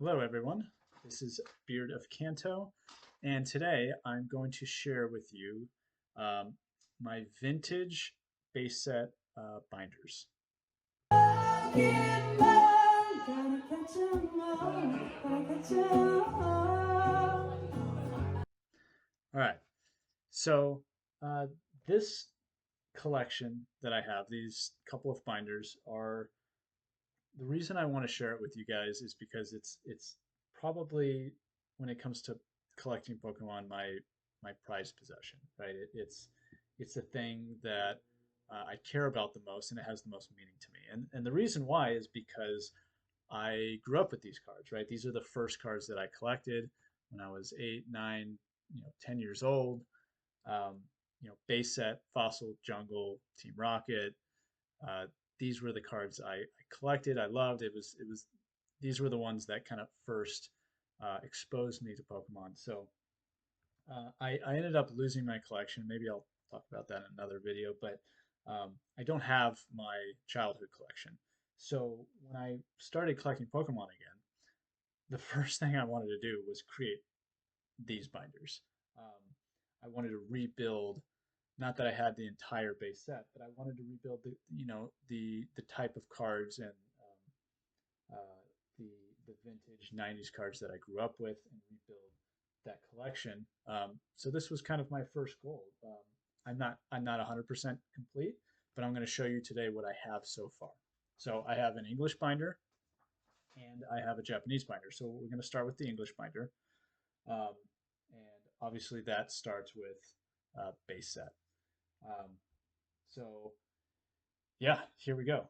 Hello, everyone. This is Beard of Kanto, and today I'm going to share with you um, my vintage base set binders. All right, so uh, this collection that I have, these couple of binders, are the reason I want to share it with you guys is because it's probably when it comes to collecting Pokemon my prized possession, right? It's the thing that I care about the most, and it has the most meaning to me. And the reason why is because I grew up with these cards, right? These are the first cards that I collected when I was 8, 9, 10 years old. Um, base set, Fossil, Jungle, Team Rocket, uh, these were the cards I collected. I loved. It was these were the ones that kind of first exposed me to Pokemon. So I ended up losing my collection. Maybe I'll talk about that in another video. But I don't have my childhood collection. So when I started collecting Pokemon again, the first thing I wanted to do was create these binders. Um, I wanted to rebuild, not that I had the entire base set, but I wanted to rebuild the type of cards and the vintage '90s cards that I grew up with and rebuild that collection. So this was kind of my first goal. I'm not 100% complete, but I'm going to show you today what I have so far. So I have an English binder and I have a Japanese binder. So we're going to start with the English binder. Um, and obviously that starts with base set. Um, so yeah, here we go.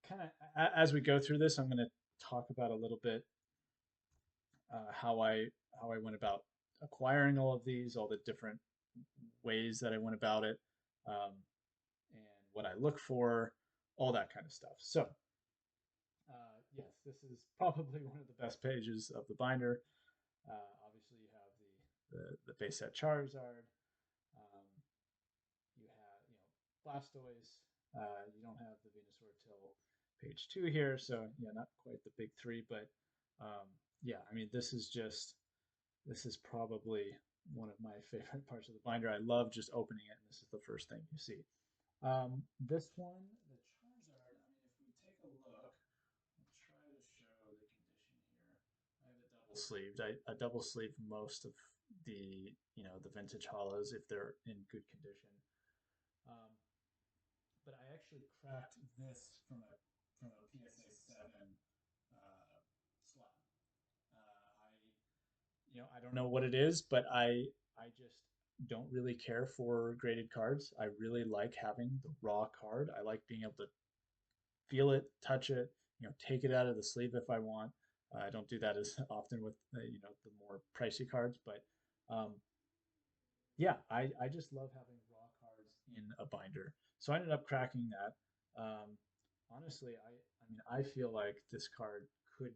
Kind of as we go through this, I'm going to talk about a little bit how I went about acquiring all of these, all the different ways that I went about it, um, and what I look for, all that kind of stuff. So yes, this is probably one of the best pages of the binder. Obviously, you have the base set Charizard. Um, you have Blastoise. You don't have the Venusaur till page 2 here, so yeah, not quite the big three, but yeah, I mean this is probably one of my favorite parts of the binder. I love just opening it, and this is the first thing you see. This one, the Charizard. I mean, if we take a look, I'll try to show the condition here. I have it double sleeved. I double sleeve most of the the vintage hollows if they're in good condition. Um, but I actually cracked this from a PSA 7 slot. I don't know what it is, but I just don't really care for graded cards. I really like having the raw card. I like being able to feel it, touch it, take it out of the sleeve if I want. I don't do that as often with the more pricey cards, but um, yeah, I just love having raw cards in a binder. So I ended up cracking that. Honestly, I mean I feel like this card could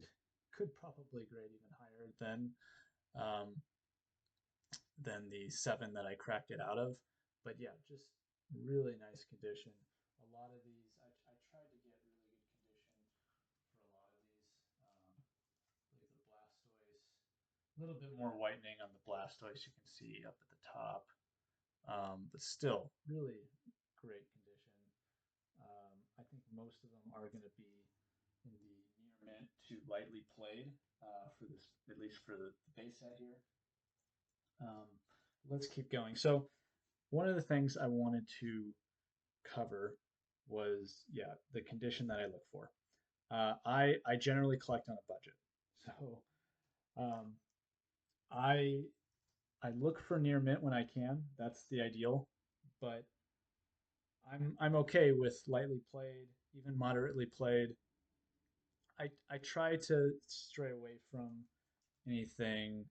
probably grade even higher um, than the 7 that I cracked it out of. But yeah, just really nice condition. A lot of these, I tried to get really good condition for a lot of these. Like the Blastoise, a little bit more whitening on the Blastoise you can see up at the top. But still, really great condition. I think most of them are going to be in the near mint to lightly played for this, at least for the base set here. Um, let's keep going. So one of the things I wanted to cover was, yeah, the condition that I look for. I generally collect on a budget, so um, I I look for near mint when I can. That's the ideal, but I'm okay with lightly played, even moderately played. I try to stray away from anything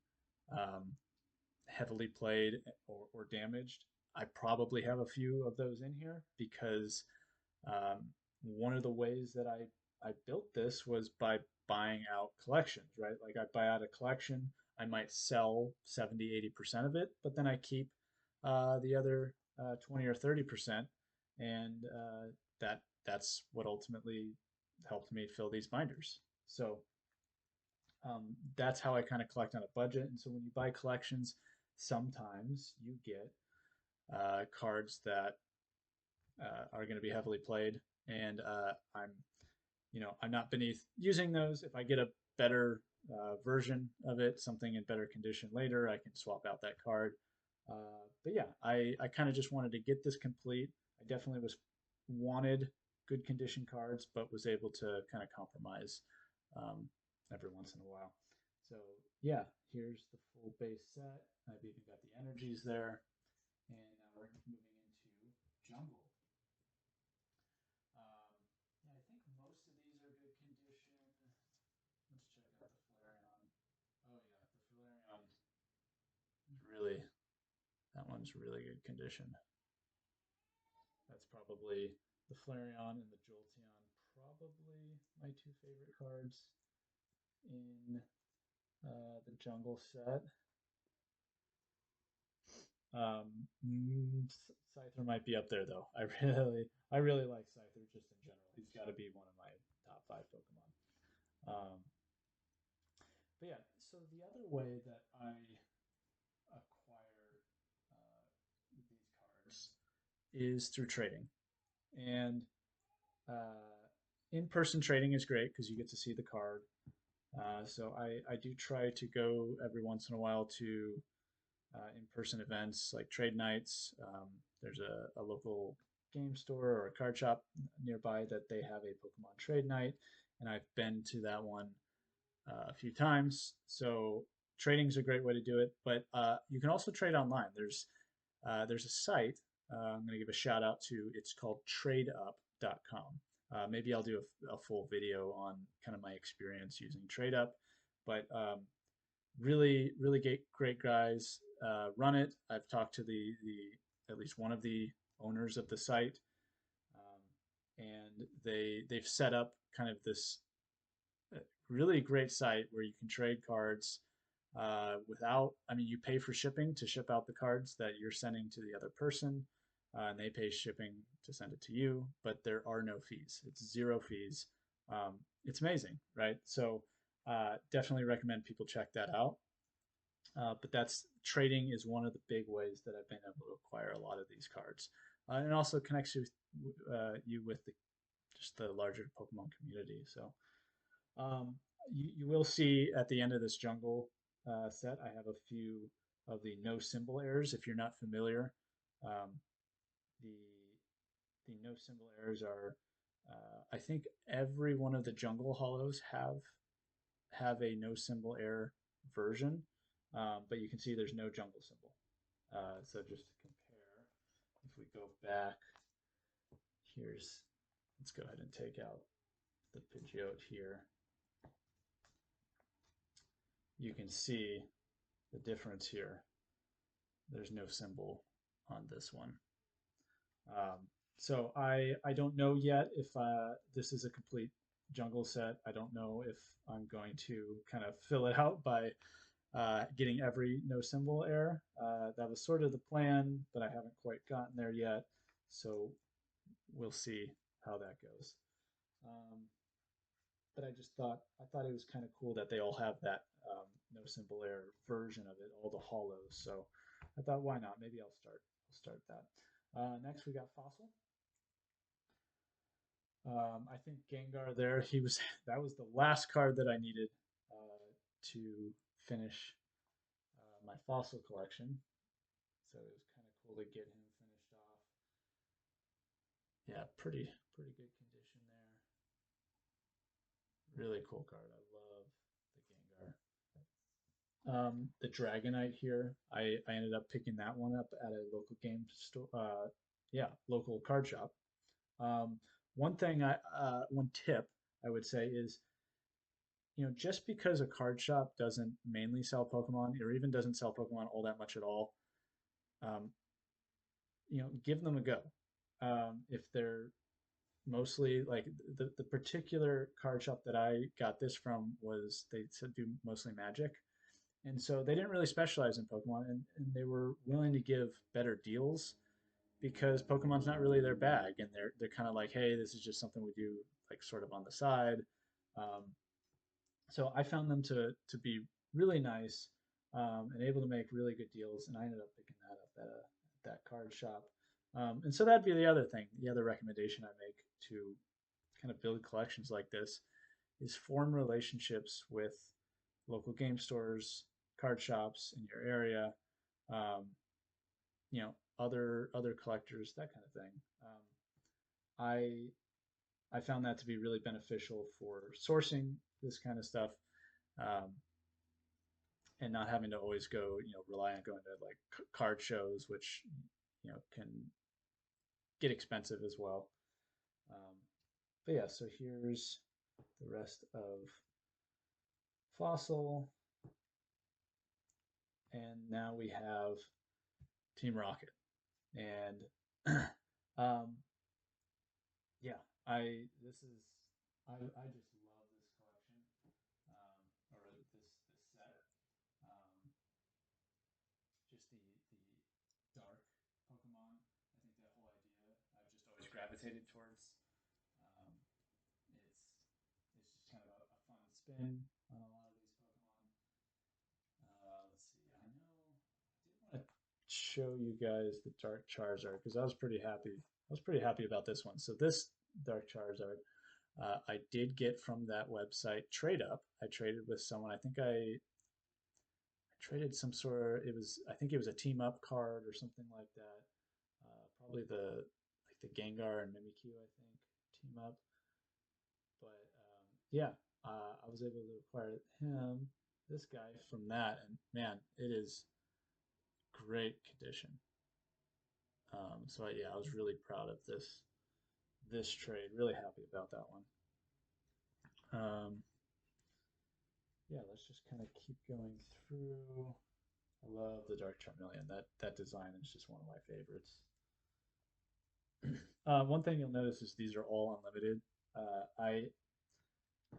um, heavily played or damaged. I probably have a few of those in here because one of the ways that I built this was by buying out collections, right? Like I buy out a collection, I might sell 70, 80% of it, but then I keep the other 20 or 30%. And that's what ultimately helped me fill these binders. So That's how I kind of collect on a budget. And so when you buy collections, sometimes you get cards that are going to be heavily played, and I'm not beneath using those. If I get a better version of it, something in better condition later, I can swap out that card. But yeah, I kind of just wanted to get this complete. I definitely was wanted good condition cards, but was able to kind of compromise um, every once in a while. So yeah, here's the full base set. I've even got the energies there, and now we're moving into jungle. Yeah, I think most of these are good condition. Let's check out the Flareon. Oh yeah, the Flareon is really, that one's really good condition. That's probably the Flareon and the Jolteon, probably my two favorite cards in the jungle set. Scyther might be up there though. I really like Scyther just in general. He's got to be one of my top five Pokemon. Um, but yeah, so the other way that I acquire these cards is through trading, and in-person trading is great because you get to see the card. So I do try to go every once in a while to in-person events like trade nights. There's a local game store or a card shop nearby that they have a Pokemon trade night, and I've been to that one a few times. So trading is a great way to do it, but you can also trade online. There's a site I'm going to give a shout out to. It's called TradeUp.com. Maybe I'll do a full video on kind of my experience using TradeUp, but really great guys run it. I've talked to the at least one of the owners of the site, and they've set up kind of this really great site where you can trade cards without, I mean, you pay for shipping to ship out the cards that you're sending to the other person, and they pay shipping to send it to you, but there are no fees. It's zero fees. It's amazing, right? So definitely recommend people check that out. But that's trading is one of the big ways that I've been able to acquire a lot of these cards, and it also connects you with just the larger Pokemon community. So um, you will see at the end of this jungle set, I have a few of the no symbol errors. If you're not familiar, um, the the no symbol errors are, I think every one of the jungle hollows have a no symbol error version, but you can see there's no jungle symbol. So just to compare, if we go back, let's go ahead and take out the Pidgeot here. You can see the difference here. There's no symbol on this one. So I don't know yet if this is a complete jungle set. I don't know if I'm going to kind of fill it out by getting every no symbol error. That was sort of the plan, but I haven't quite gotten there yet. So we'll see how that goes. But I thought it was kind of cool that they all have that no symbol error version of it, all the hollows. So I thought, why not? Maybe I'll start that. Next, we got Fossil. I think Gengar there. He was that was the last card that I needed to finish my fossil collection. So it was kind of cool to get him finished off. Yeah, pretty good condition there. Really cool card. I love the Gengar. The Dragonite here, I ended up picking that one up at a local game store. Yeah, local card shop. Um, one tip I would say is, just because a card shop doesn't mainly sell Pokemon or even doesn't sell Pokemon all that much at all, um, give them a go. If they're mostly like the particular card shop that I got this from was they do mostly Magic, and so they didn't really specialize in Pokemon, and they were willing to give better deals because Pokemon's not really their bag, and they're kind of like, hey, this is just something we do like sort of on the side. Um, So I found them to be really nice, and able to make really good deals, and I ended up picking that up at that card shop. And so that'd be the other thing, the other recommendation I make to kind of build collections like this is form relationships with local game stores, card shops in your area, um, other collectors, that kind of thing. I found that to be really beneficial for sourcing this kind of stuff, um, and not having to always go, rely on going to like card shows, which can get expensive as well. Um, but yeah, so here's the rest of Fossil, and now we have Team Rocket, and um, yeah, I this is I just love this collection, or this set. Um, just the dark Pokemon. I think that whole idea I've just always gravitated towards. Um, it's just kind of a fun spin on a lot of these Pokemon. Let's see. I know I did want to show you guys the Dark Charizard because I was pretty happy. I was pretty happy about this one. So this Dark Charizard, I did get from that website Trade Up. I traded with someone. I traded some sort of, I think it was a team up card or something like that. Probably the Gengar and Mimikyu, I think, team up. But yeah, I was able to acquire this guy from that, and man, it is great condition. So yeah, I was really proud of this trade. Really happy about that one. Yeah, let's just kind of keep going through. I love the Dark Charmeleon. That design is just one of my favorites. One thing you'll notice is these are all unlimited. I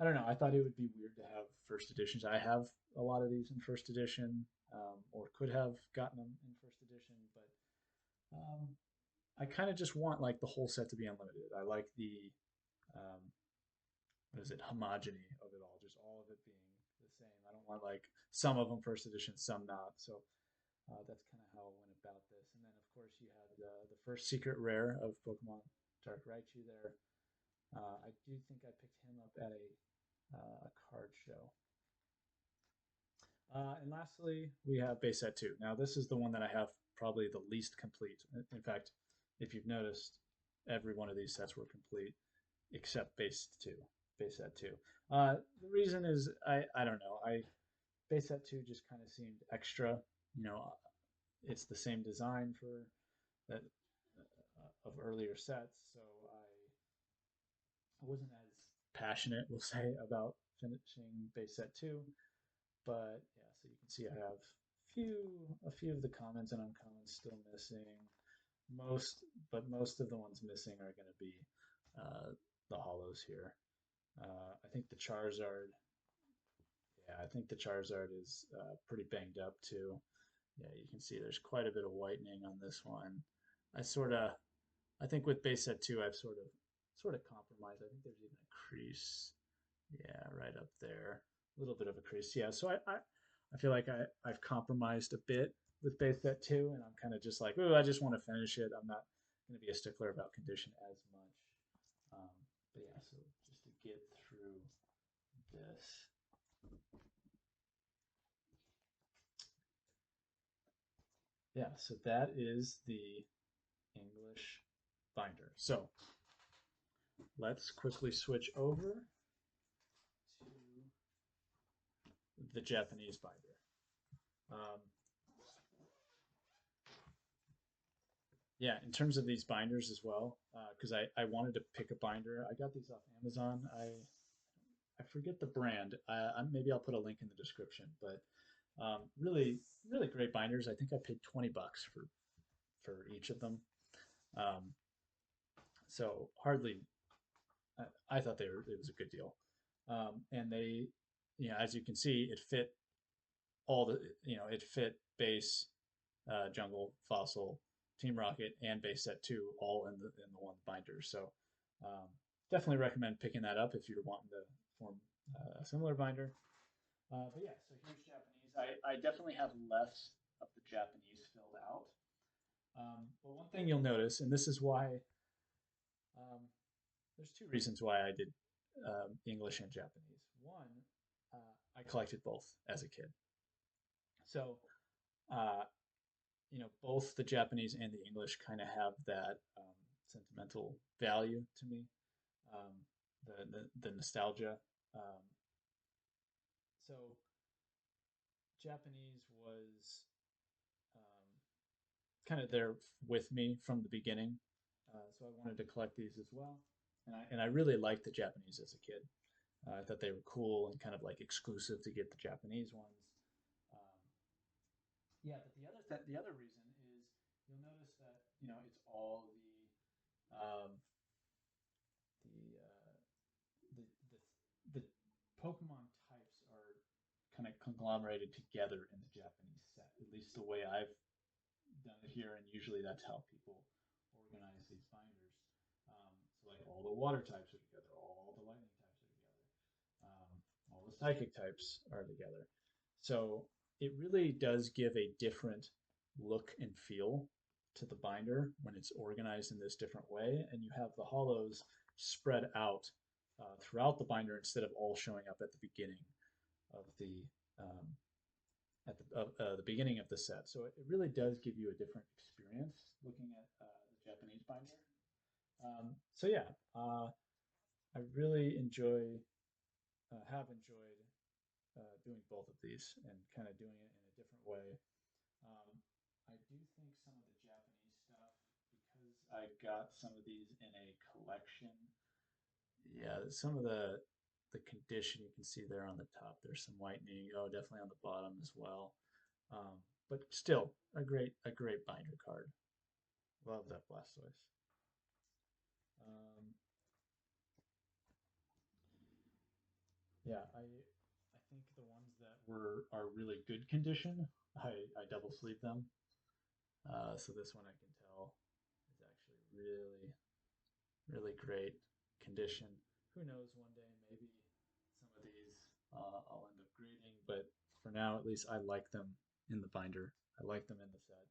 don't know. I thought it would be weird to have first editions. I have a lot of these in first edition, or could have gotten them in first edition, but I kind of just want like the whole set to be unlimited. I like the um, what is it, homogeny of it all, just all of it being the same. I don't want like some of them first edition, some not. So that's kind of how I went about this. And then of course you had the first secret rare of Pokemon Dark Raichu there. I do think I picked him up at a card show. And lastly, we have base set 2. Now, this is the one that I have probably the least complete. In fact, if you've noticed, every one of these sets were complete except base set 2. The reason is, I don't know. Base set 2 just kind of seemed extra. You know, it's the same design for that of earlier sets, so I wasn't as passionate, we'll say, about finishing base set 2. But yeah, so you can see I have a few of the commons and uncommons still missing. Most of the ones missing are going to be the holos here. I think the Charizard, yeah, I think the Charizard is pretty banged up too. Yeah, you can see there's quite a bit of whitening on this one. I sort of, I think with base set 2, I've sort of compromised. I think there's even a crease. Yeah, right up there. A little bit of a crease. Yeah, so I feel like I've compromised a bit with base set 2, and I'm kind of just like, oh, I just want to finish it. I'm not going to be a stickler about condition as much. But yeah, so just to get through this. Yeah, so that is the English binder. So let's quickly switch over to the Japanese binder. Um, yeah, in terms of these binders as well, because I wanted to pick a binder. I got these off Amazon. I forget the brand. Maybe I'll put a link in the description. But really great binders. I think I paid $20 for each of them. Um, so hardly. I thought it was a good deal. And they, as you can see, it fit all the it fit base, jungle, fossil, Team Rocket, and base set 2 all in the one binder. So definitely recommend picking that up if you're wanting to form similar binder. But yeah, so here's Japanese. I definitely have less of the Japanese filled out. But one thing you'll notice, and this is why um, there's two reasons why I did English and Japanese. One, I collected both as a kid. So, uh, both the Japanese and the English kind of have that sentimental value to me, um, the nostalgia. Um, so, Japanese was um, kind of there with me from the beginning. So I wanted to collect these as well, and I really liked the Japanese as a kid. I thought they were cool and kind of like exclusive to get the Japanese ones. Um, yeah, but the other reason is you'll notice that it's all the the the Pokemon types are kind of conglomerated together in the Japanese set. At least the way I've done it here, and usually that's how people organize these binders. So like all the water types are together, all the lightning types are together, all the psychic types are together. So it really does give a different look and feel to the binder when it's organized in this different way, and you have the hollows spread out throughout the binder instead of all showing up at the beginning of um, the beginning of the set. So it really does give you a different experience looking at the Japanese binder. So yeah, I really have enjoyed doing both of these and kind of doing it in a different way. Um, I do think some of the Japanese stuff, because I got some of these in a collection. Yeah, some of the condition you can see there on the top. There's some whitening. Oh, definitely on the bottom as well. But still, a great binder card. Love that Blastoise. Um, yeah, I think the ones that are really good condition, I double sleeve them. So this one I can tell is actually really great condition. Who knows, one day maybe some of these I'll end up grading, but for now at least I like them in the binder. I like them in the set.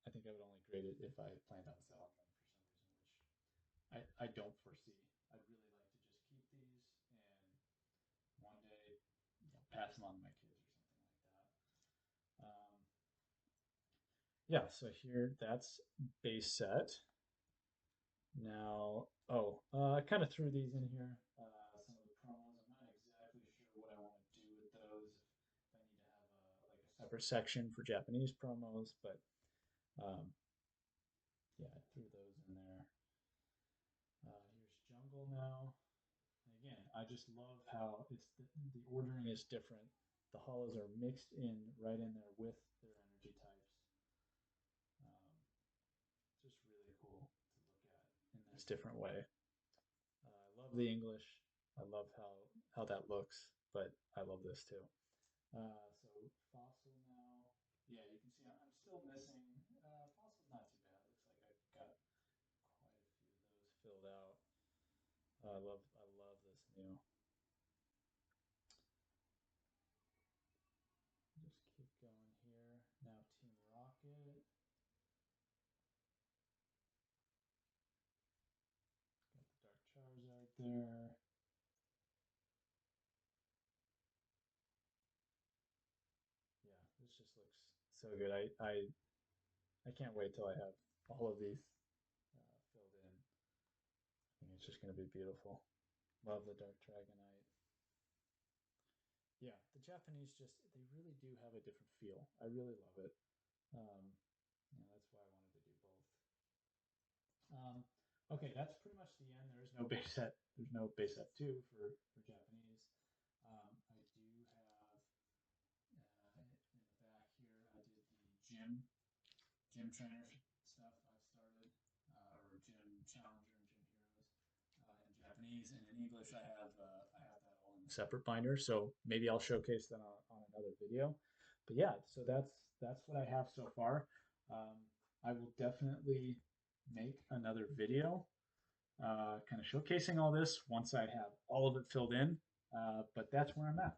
I think I would only grade it if I planned on selling them for some reason, which I don't foresee. I'd really like to just keep these and one day pass them on to my kids or something like that. Yeah, so here that's base set. Now, I kind of threw these in here. Some of the promos. I'm not exactly sure what I want to do with those. If I need to have like a separate section for Japanese promos, but um, yeah, I threw those in there. Here's Jungle now. And again, I just love how the ordering is different. The hollows are mixed in right in there with their energy types. Just really cool to look at in this different way. I love the English. I love how that looks, but I love this too. So fossil now. Yeah, you can see I'm still missing. Fossil's not too bad. Looks like I've got quite a few of those filled out. I love this new. Just keep going here. Now Team Rocket. Got the Dark Charizard there. Yeah, this just looks so good. I can't wait till I have all of these filled in. I think it's just going to be beautiful. Love the Dark Dragonite. Yeah, the Japanese they really do have a different feel. I really love it. Um, that's why I wanted to do both. Okay, that's pretty much the end. There is no base set. There's no base set two for Japanese. I do have in the back here. I did the gym trainer stuff I've started, or gym challenger and gym heroes in Japanese, and in English I have that all in a separate binder. So maybe I'll showcase that on another video. But yeah, so that's what I have so far. I will definitely make another video kind of showcasing all this once I have all of it filled in. But that's where I'm at.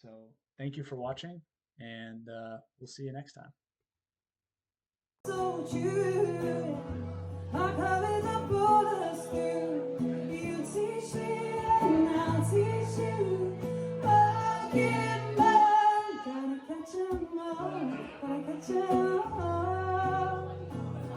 So thank you for watching, and we'll see you next time. So you, my colors are full of stew. You teach me and I'll teach you. Gotta catch 'em all, gotta catch 'em.